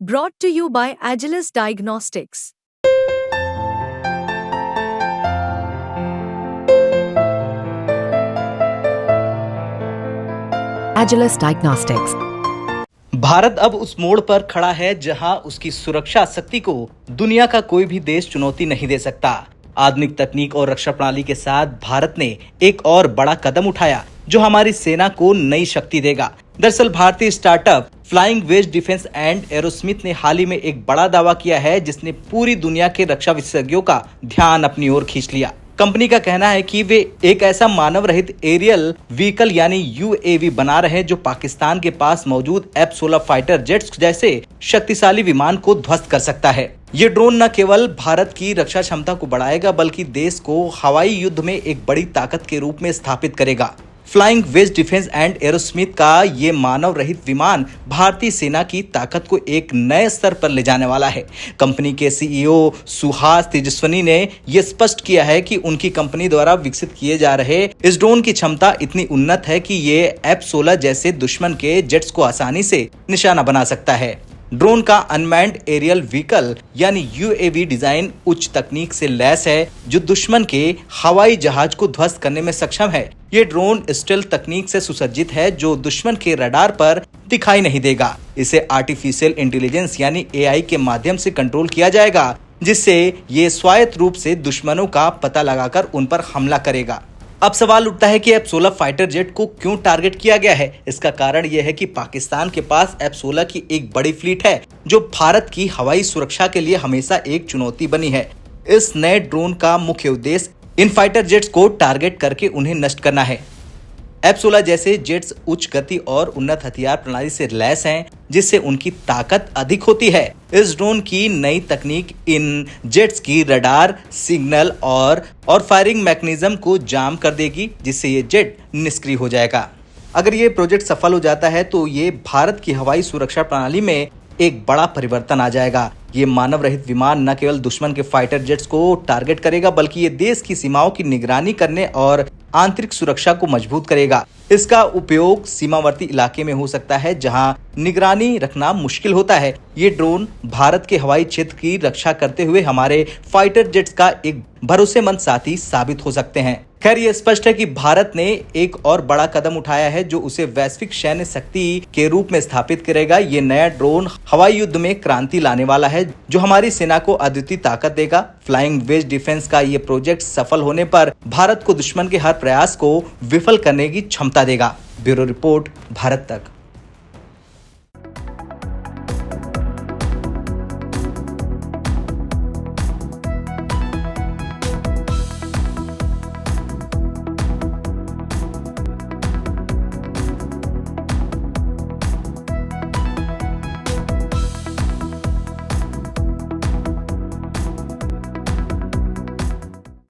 Brought to you by Agilus Diagnostics. Agilus Diagnostics. Bharat अब उस मोड़ पर खड़ा है जहां उसकी सुरक्षा शक्ति को दुनिया का कोई भी देश चुनौती नहीं दे सकता। आधुनिक तकनीक और रक्षा प्रणाली के साथ भारत ने एक और बड़ा कदम उठाया जो हमारी सेना को नई शक्ति देगा। दरअसल भारतीय startup Flying Wedge Defence and Aerosmith ने हाल ही में एक बड़ा दावा किया है जिसने पूरी दुनिया के रक्षा विशेषज्ञों का ध्यान अपनी ओर खींच लिया। कंपनी का कहना है कि वे एक ऐसा मानव रहित एरियल व्हीकल यानी यूएवी बना रहे हैं जो पाकिस्तान के पास मौजूद F-16 फाइटर जेट्स जैसे शक्तिशाली विमान को ध्वस्त कर सकता है। ये ड्रोन न केवल भारत की रक्षा क्षमता को बढ़ाएगा बल्कि देश को हवाई युद्ध में एक बड़ी ताकत के रूप में स्थापित करेगा। Flying Wedge Defence and Aerosmith का ये मानव रहित विमान भारतीय सेना की ताकत को एक नए स्तर पर ले जाने वाला है। कंपनी के सीईओ सुहास तेजस्वनी ने यह स्पष्ट किया है कि उनकी कंपनी द्वारा विकसित किए जा रहे इस ड्रोन की क्षमता इतनी उन्नत है कि ये F-16 जैसे दुश्मन के जेट्स को आसानी से निशाना बना सकता है। ड्रोन का अनमैन्ड एरियल व्हीकल यानी यूएवी डिजाइन उच्च तकनीक से लैस है जो दुश्मन के हवाई जहाज को ध्वस्त करने में सक्षम है। ये ड्रोन स्टेल्थ तकनीक से सुसज्जित है जो दुश्मन के रडार पर दिखाई नहीं देगा। इसे आर्टिफिशियल इंटेलिजेंस यानी एआई के माध्यम से कंट्रोल किया जाएगा जिससे ये स्वायत्त रूप से दुश्मनों का पता लगाकर उन पर हमला करेगा। अब सवाल उठता है कि F-16 फाइटर जेट को क्यों टारगेट किया गया है। इसका कारण यह है कि पाकिस्तान के पास F-16 की एक बड़ी फ्लीट है जो भारत की हवाई सुरक्षा के लिए हमेशा एक चुनौती बनी है। इस नए ड्रोन का मुख्य उद्देश्य इन फाइटर जेट्स को टारगेट करके उन्हें नष्ट करना है। F-16 जैसे जेट्स उच्च गति और उन्नत हथियार प्रणाली से लैस हैं जिससे उनकी ताकत अधिक होती है। इस ड्रोन की नई तकनीक इन जेट्स की रडार सिग्नल और फायरिंग मैकेनिज्म को जाम कर देगी जिससे ये जेट निष्क्रिय हो जाएगा। अगर ये प्रोजेक्ट सफल हो जाता है तो ये भारत की हवाई सुरक्षा प्रणाली में एक बड़ा परिवर्तन आ जाएगा। ये मानव रहित विमान न केवल दुश्मन के फाइटर जेट्स को टारगेट करेगा बल्कि ये देश की सीमाओं की निगरानी करने और आंतरिक सुरक्षा को मजबूत करेगा। इसका उपयोग सीमावर्ती इलाके में हो सकता है जहां निगरानी रखना मुश्किल होता है। ये ड्रोन भारत के हवाई क्षेत्र की रक्षा करते हुए हमारे फाइटर जेट्स का एक भरोसेमंद साथी साबित हो सकते हैं। खैर ये स्पष्ट है कि भारत ने एक और बड़ा कदम उठाया है जो उसे वैश्विक सैन्य शक्ति के रूप में स्थापित करेगा। ये नया ड्रोन हवाई युद्ध में क्रांति लाने वाला है जो हमारी सेना को अद्वितीय ताकत देगा। फ्लाइंग वेज डिफेंस का ये प्रोजेक्ट सफल होने पर भारत को दुश्मन के हर प्रयास को विफल करने की क्षमता देगा। ब्यूरो रिपोर्ट, भारत तक।